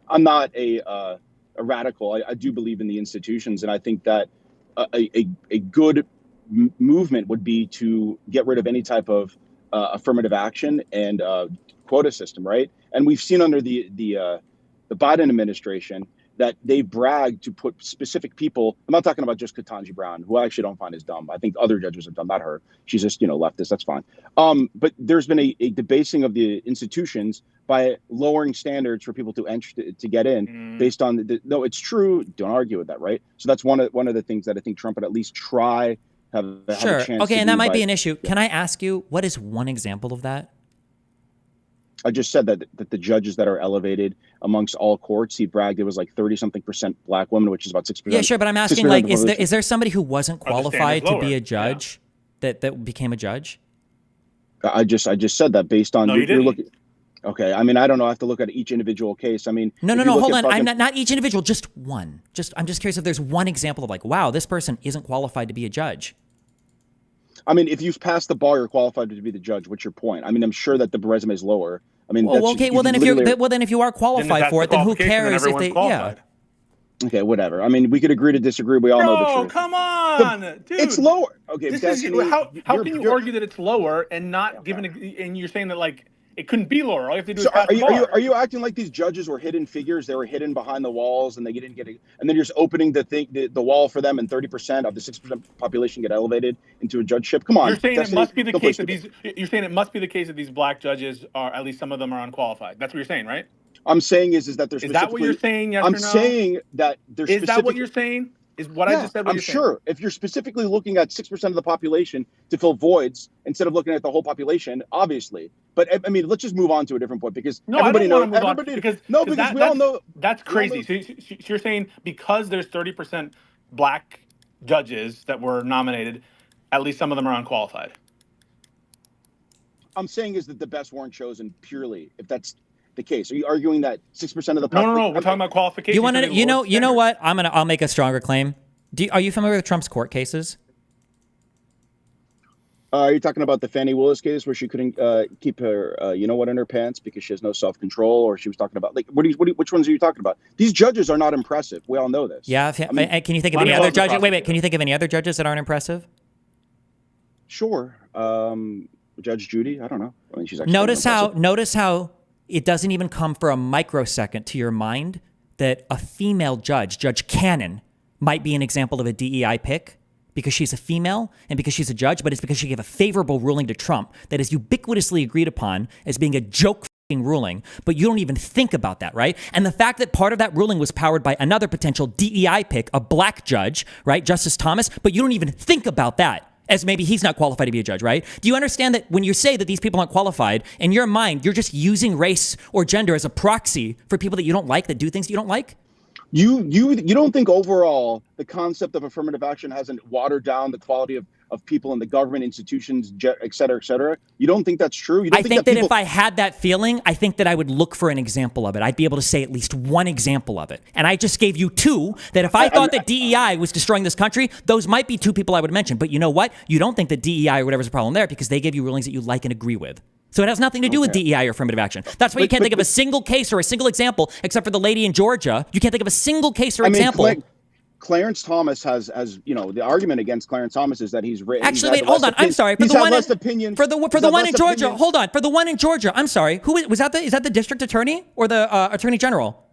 I'm not a radical. I do believe in the institutions, and I think that a good movement would be to get rid of any type of affirmative action and quota system, right? And we've seen under the Biden administration that they bragged to put specific people. I'm not talking about just Ketanji Brown, who I actually don't find is dumb. I think other judges have done, not her. She's just, leftist. That's fine. But there's been a debasing of the institutions by lowering standards for people to enter to get in based on no, it's true. Don't argue with that, right? So that's one of the things that I think Trump would at least try have a chance. Okay, and that might be an issue. Can I ask you, what is one example of that? I just said that the judges that are elevated amongst all courts, he bragged it was like 30-something% black women, which is about 6%. Yeah, sure, but I'm asking, like, is there somebody who wasn't qualified to be a judge that became a judge? I just said that based on you're looking. Okay, I mean, I don't know. I have to look at each individual case. I mean, no, hold on. I'm not each individual, just one. I'm just curious if there's one example of like, wow, this person isn't qualified to be a judge. I mean, if you've passed the bar, you're qualified to be the judge. What's your point? I mean, I'm sure that the resume is lower. I mean, then if you are qualified for it, then who cares if they? Yeah. Okay, whatever. I mean, we could agree to disagree. We all know the truth. Come on, dude. It's lower. Okay, how can you argue that it's lower and not given? And you're saying that like it couldn't be lower. All you have to do is pass the bar. Are you acting like these judges were hidden figures? They were hidden behind the walls, and they didn't get it. And then you're just opening the wall for them, and 30% of the 6% population get elevated into a judgeship. Come on. You're saying it must be the case that these. You're saying it must be the case that these black judges are, at least some of them, are unqualified. That's what you're saying, right? I'm saying is that there's. Is that what you're saying? Yes I'm or no? saying that there's. Is that what you're saying? Is what I just said? I'm sure. If you're specifically looking at 6% of the population to fill voids instead of looking at the whole population, obviously. But I mean, let's just move on to a different point because everybody knows. Because we all know that's crazy. So you're saying because there's 30% black judges that were nominated, at least some of them are unqualified. I'm saying is that the best weren't chosen purely if that's the case. Are you arguing that 6% of the population? No. We're talking about qualifications. You want to? You know what? I'll make a stronger claim. Are you familiar with Trump's court cases? Are you talking about the Fannie Willis case where she couldn't keep her, in her pants because she has no self-control, or she was talking about which ones are you talking about? These judges are not impressive. We all know this. Yeah. Can you think of any other judges? Wait. Can you think of any other judges that aren't impressive? Sure. Judge Judy. I don't know. I mean, she's actually notice how it doesn't even come for a microsecond to your mind that a female judge, Judge Cannon, might be an example of a DEI pick because she's a female and because she's a judge, but it's because she gave a favorable ruling to Trump that is ubiquitously agreed upon as being a joke ruling, but you don't even think about that, right? And the fact that part of that ruling was powered by another potential DEI pick, a black judge, right, Justice Thomas, but you don't even think about that as maybe he's not qualified to be a judge, right? Do you understand that when you say that these people aren't qualified, in your mind, you're just using race or gender as a proxy for people that you don't like, that do things that you don't like? You don't think overall the concept of affirmative action hasn't watered down the quality of people in the government, institutions, et cetera, et cetera? You don't think that's true? You don't I think that if I had that feeling, I think that I would look for an example of it. I'd be able to say at least one example of it. And I just gave you two that if I thought that DEI was destroying this country, those might be two people I would mention. But you know what? You don't think that DEI or whatever is a problem there because they gave you rulings that you like and agree with. So it has nothing to do with DEI or affirmative action. That's why you can't think of a single case or a single example, except for the lady in Georgia. You can't think of a single case or example. Clarence Thomas has the argument against Clarence Thomas is that he's written. Actually, wait, hold on. I'm sorry. For the one less opinion. For the one in Georgia. Hold on. For the one in Georgia. I'm sorry. Who was that? Is that the district attorney or the attorney general?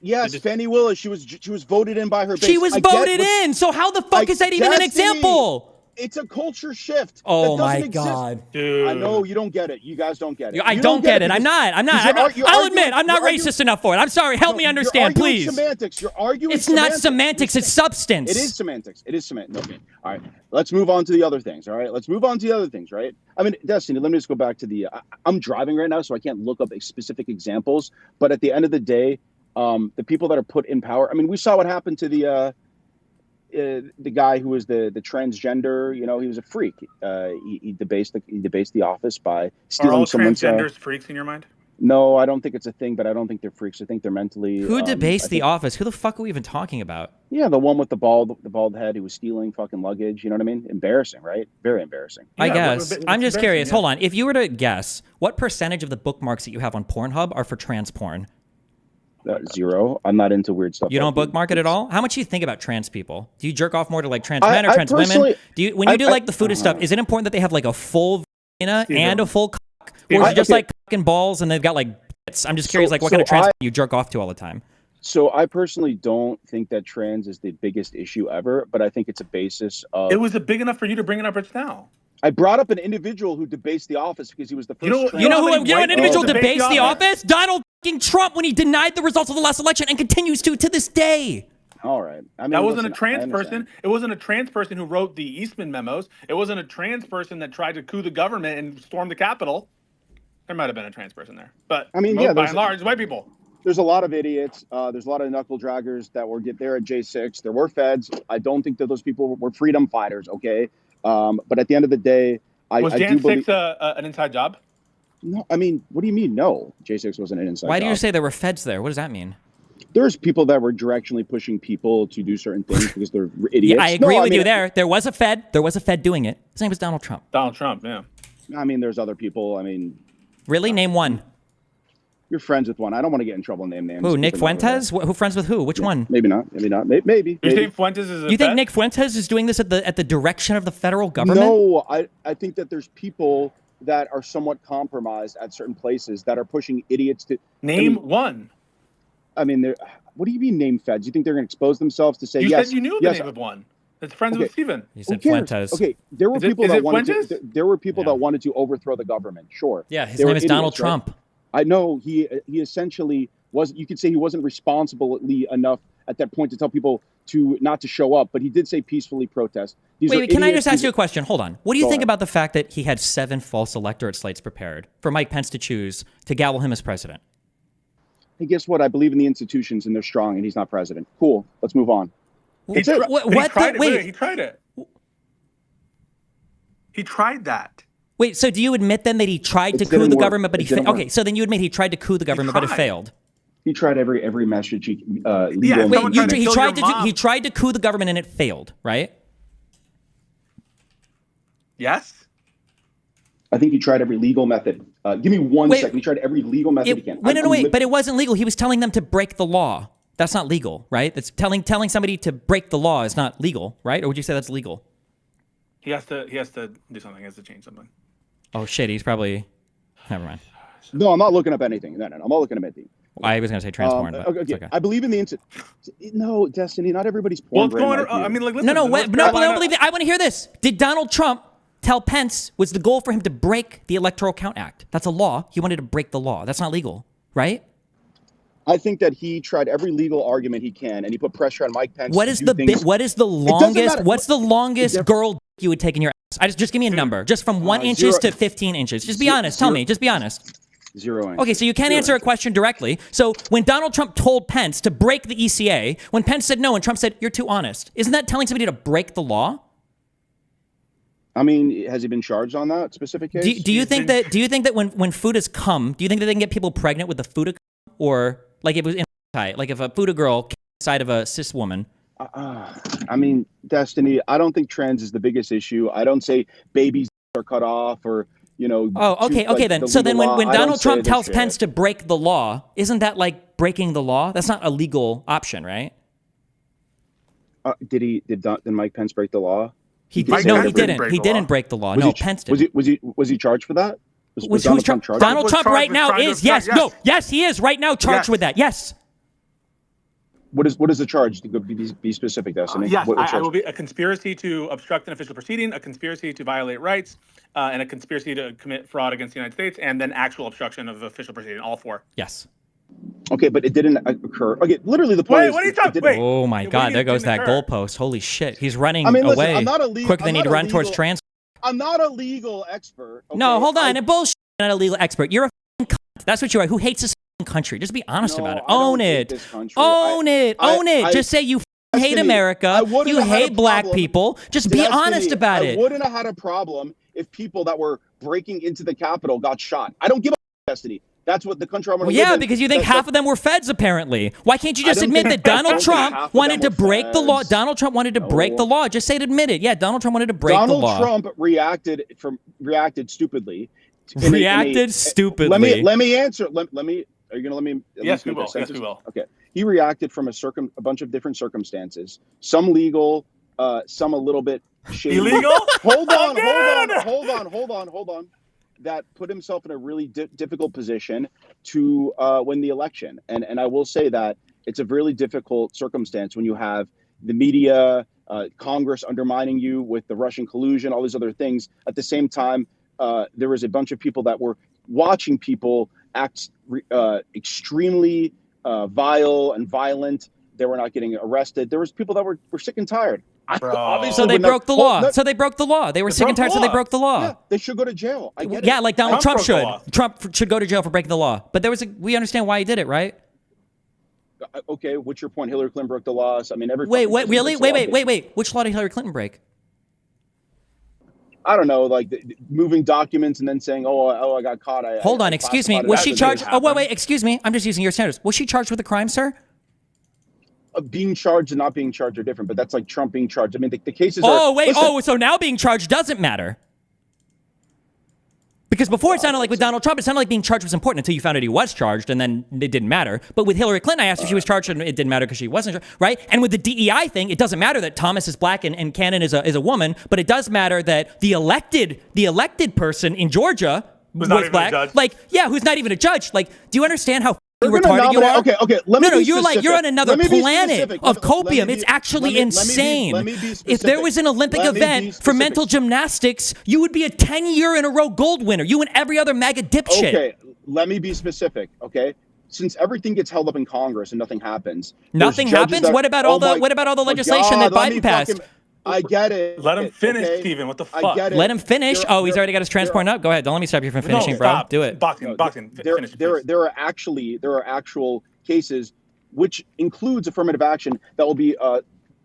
Yes, Fannie Willis. She was voted in by her base. She was voted in. So how the fuck is that even an example? It's a culture shift. Oh my God, dude! I know you don't get it. You guys don't get it. I don't get it. I'm not. I'll admit, I'm not racist enough for it. I'm sorry. Help me understand, please. Semantics. You're arguing. It's not semantics. It's substance. It is semantics. Okay. All right. Let's move on to the other things. All right. Right. I mean, Destiny. Let me just go back to I'm driving right now, so I can't look up specific examples. But at the end of the day, the people that are put in power. I mean, we saw what happened to the guy who was the transgender, he was a freak. He debased the office by stealing someone's. Are all transgenders freaks in your mind? No, I don't think it's a thing, but I don't think they're freaks. I think they're mentally. Who debased I the think, office? Who the fuck are we even talking about? yeah, the one with the bald head who was stealing fucking luggage. You know what I mean? Embarrassing, right? Very embarrassing. I Yeah, guess. it's I'm just curious. embarrassing, Hold on. If you were to guess, what percentage of the bookmarks that you have on Pornhub are for trans porn? 0. I'm not into weird stuff. You don't like bookmark it at all? How much do you think about trans people? Do you jerk off more to like trans men or I trans women? personally- Do you when you do like the food stuff, is it important that they have like a full vagina and a full cock? Or is it just like cock and balls and they've got like bits? I'm just curious, like what kind of trans you jerk off to all the time? So I personally don't think that trans is the biggest issue ever, but I think it's a basis of. It was big enough for you to bring it up just now. I brought up an individual who debased the office because he was the first. You know how who? many You know white an individual people debase debased the the office? office? Donald fucking Trump when he denied the results of the last election and continues to this day. All right. I mean, That wasn't listen, a trans I understand. person. It wasn't a trans person who wrote the Eastman memos. It wasn't a trans person that tried to coup the government and storm the Capitol. There might have been a trans person there, but I mean, by yeah, and large, white people. There's a lot of idiots. There's a lot of knuckle draggers that were there at J6. There were feds. I don't think that those people were freedom fighters. Okay, but at the end of the day, I Was do Jan believe. 6 an inside job? No, I mean, what do you mean? No, J6 wasn't an inside. Why do you job. say there were feds there? What does that mean? There's people that were directionally pushing people to do certain things because they're idiots. Yeah, I agree with mean, you there. There was a fed. There was a fed doing it. His name was Donald Trump. Donald Trump, yeah. I mean, there's other people. I mean, Really? Name one. you're friends with one. I don't want to get in trouble. Name names. Who? Nick Keep it over Fuentes? Who friends with who? Which one? Maybe not. Maybe not. Maybe. You think Fuentes is a You think fed? Nick Fuentes is doing this at the direction of the federal government? No, I think that there's people that are somewhat compromised at certain places that are pushing idiots to Name one. I mean, what do you mean name feds? You think they're going to expose themselves to say You yes? said you knew the name of one. That's friends with Steven. You Who said cares? Fuentes. Okay, there were Is it- people is that it wanted Fuentes? to. There were people Yeah. that wanted to overthrow the government. Sure. Yeah, his They name were is Donald idiots, right? Trump. I know he essentially was. You could say he wasn't responsibly enough at that point to tell people to not to show up, but he did say peacefully protest. Wait, can I just ask you a question? Hold on. What do you Go think ahead. about the fact that he had 7 false electorate slates prepared for Mike Pence to choose to gavel him as president? Hey, guess what? I believe in the institutions and they're strong, and he's not president. Cool. Let's move on. That's it. What He tried the- it. wait. He tried it. He tried that. Wait, so do you admit then that he tried to It coup didn't the work. government, but It he failed? didn't work. Okay, so then you admit he tried to coup the government, but it tried. failed. He tried every message. Legal Yeah, Wait, someone message. tried to he kill tried your to mom. he tried to coup the government and it failed, right? Yes. I think he tried every legal method. Give me one Wait. second. He tried every legal method he can. Wait, but it wasn't legal. He was telling them to break the law. That's not legal, right? That's telling somebody to break the law is not legal, right? Or would you say that's legal? He has to do something. He has to change something. Oh shit, he's probably. Never mind. No, I'm not looking up anything. No, I'm not looking up anything. I was gonna say trans porn, but Okay, it's okay. I believe in the No, Destiny. Not everybody's porn. Well, it's brain going. like you. I mean, like, listen, No, the North I Carolina- don't believe that. I want to hear this. Did Donald Trump tell Pence was the goal for him to break the Electoral Count Act? That's a law. He wanted to break the law. That's not legal, right? I think that he tried every legal argument he can, and he put pressure on Mike Pence. What to is do the things. what is the doesn't longest? matter. What's the longest Def- girl you would take in your ass? Just give me a number, just from 1 inches 0 to 15 inches. Just be Zero- honest. Tell zero- me. Just be honest. 0 inches. Okay, so you can't answer a question directly. So when Donald Trump told Pence to break the ECA, when Pence said no, and Trump said you're too honest, isn't that telling somebody to break the law? I mean, has he been charged on that specific case? Do you think that when Fudas come, do you think that they can get people pregnant with the Fuda, or like it was in like if a Fuda girl came inside of a cis woman? I mean, Destiny. I don't think trans is the biggest issue. I don't say babies are cut off or Oh, okay, okay then. the So then legal when law. I don't Donald say Trump this tells shit. Pence to break the law, isn't that like breaking the law? That's not a legal option, right? Did Mike Pence break the law? He did say no, that. he didn't. Break He the didn't law. break the law. Was No, he, Pence did. was he charged for that? Was Donald Trump Trump? charged? Donald Was Trump charged right with now trying to is yes. obstruct- No, yes, he is right now charged Yes. with that. Yes. What is the charge? Be specific, Destiny. Yes, What I charge? will be a conspiracy to obstruct an official proceeding, a conspiracy to violate rights, and a conspiracy to commit fraud against the United States, and then actual obstruction of official proceeding. All 4. Yes. Okay, but it didn't occur. Okay, literally the point Wait, is. what are you it talking? didn't- Wait. Oh my What God, do there you goes that think occurred? goalpost. Holy shit, he's running I mean, listen, away I'm not a legal- quicker than I'm he'd not a run towards legal- trans. I'm not a legal expert. No, okay? hold on. I- And bullshit. You're not a legal expert. You're a f***ing cunt. That's what you are. Who hates this f***ing country? Just be honest No, about it. I don't Own hate it. this country. Own it. Own it. Just say you f***ing hate Destiny, America. I wouldn't You have had a hate black problem- people. Just be Destiny, honest about I it. wouldn't have had a problem if people that were breaking into the Capitol got shot. I don't give a Destiny. That's what the country I want to Well, live yeah, in. because you think half of them were feds, apparently. Why can't you just admit that Donald Trump wanted to break the law? Donald Trump wanted to break the law. Just say it, admit it. Yeah, Donald Trump wanted to break the law. Donald Trump reacted stupidly. Stupidly. Let me answer. Are you going to let me? Yes, we will. Yes, we will. Okay. He reacted from a bunch of different circumstances. Some legal, some a little bit shady. Illegal? Hold on. That put himself in a really difficult position to win the election. And I will say that it's a really difficult circumstance when you have the media, Congress undermining you with the Russian collusion, all these other things. At the same time, there was a bunch of people that were watching people act extremely vile and violent. They were not getting arrested. There was people that were sick and tired. So they broke the law. So they broke the law. They were sick and tired, so they broke the law. Yeah, they should go to jail. I get it. Yeah, like Donald Trump should. law. Trump should go to jail for breaking the law. But we understand why he did it, right? Okay, what's your point? Hillary Clinton broke the laws. I mean, Wait, really? Wait. Which law did Hillary Clinton break? I don't know, like moving documents and then saying, "Oh, I got caught." Hold on, excuse me. Was she charged? Oh, wait, excuse me. I'm just using your standards. Was she charged with a crime, sir? Being charged and not being charged are different, but that's like Trump being charged. I mean, the cases. So now being charged doesn't matter. Because before it sounded like with Donald Trump, it sounded like being charged was important until you found out he was charged, and then it didn't matter. But with Hillary Clinton, I asked if she was charged, and it didn't matter because she wasn't, right? And with the DEI thing, it doesn't matter that Thomas is black and Cannon is a woman, but it does matter that the elected person in Georgia was black. Like, yeah, who's not even a judge. Like, do you understand how retarded you are? Okay. You're on another planet of copium. It's actually insane. If there was an Olympic event for mental gymnastics, you would be a 10-year in a row gold winner. You and every other MAGA dipshit. Okay, let me be specific. Okay, since everything gets held up in Congress and nothing happens. Nothing happens. What about all the legislation that Biden passed? I get it. Let him finish, Steven. What the fuck? I get it. Let him finish. He's already got his transport up. Go ahead. Don't let me stop you from finishing, bro. Stop. Do it. Boxing. Finish, there are actual cases which includes affirmative action that will be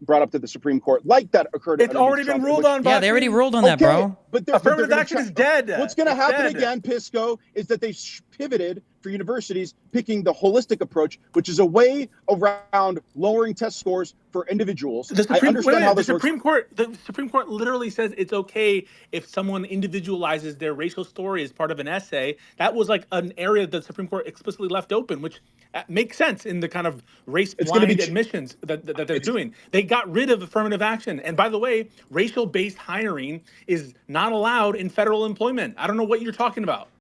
brought up to the Supreme Court, like that occurred. It's already been ruled on. Yeah, they already ruled on that, bro. But affirmative action is dead. What's going to happen again, Pisco, is that they pivoted for universities picking the holistic approach, which is a way around lowering test scores for individuals. The Supreme Court literally says it's okay if someone individualizes their racial story as part of an essay. That was like an area that the Supreme Court explicitly left open, which makes sense in the kind of race-blind admissions that they're doing. They got rid of affirmative action. And by the way, racial-based hiring is not allowed in federal employment. I don't know what you're talking about.